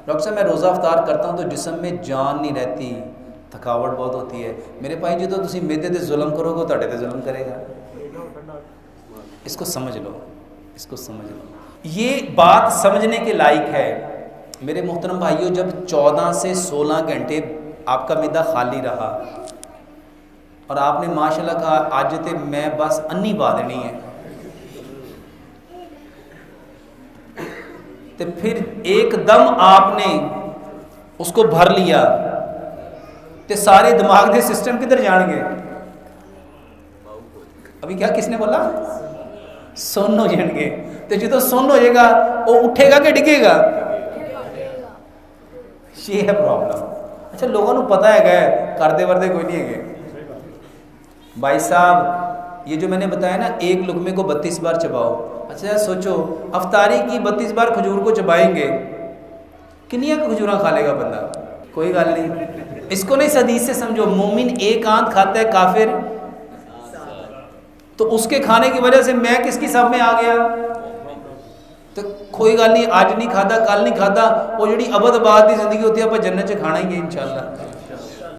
Doctor साहब मैं रोज़ा अफ्तार करता हूँ तो जिस्म में जान नहीं रहती, थकावट बहुत होती है। मेरे भाई जो तो तुसी मेदे ते जुल्म करोगे तुहाडे ते जुल्म करेगा। इसको समझ लो, इसको समझ लो, ये बात समझने के लायक है। मेरे मोहतरम भाइयों, जब 14 से 16 घंटे आपका मैदा खाली रहा और आपने माशाल्लाह कहा अज ते मैं बस अन्नी पा देनी है, तो फिर एकदम आपने उसको भर लिया तो सारे दिमाग के सिस्टम किधर जाएंगे? अभी क्या किसने बोला? सुन्न हो जाएंगे। तो जो सुन्न हो जाएगा वो उठेगा कि डिगेगा? ये है प्रॉब्लम। अच्छा, लोगों को पता है करते वरते कोई नहीं है। भाई साहब, ये जो मैंने बताया ना, एक लुकमे को 32 बार चबाओ। अच्छा सोचो, अफ्तारी की 32 बार खजूर को चबाएंगे, कितनी खजूरा खा लेगा बंदा? कोई गल नहीं। इसको नहीं हदीस से समझो, मोमिन एक आंत खाता है, काफिर तो उसके खाने की वजह से मैं किसकी सब में आ गया? तो कोई गल नहीं, अज नहीं खाता कल नहीं खाता, वो जी अबद आबाद की जिंदगी होती है, आप जन्नत च खाना ही है इंशाअल्लाह।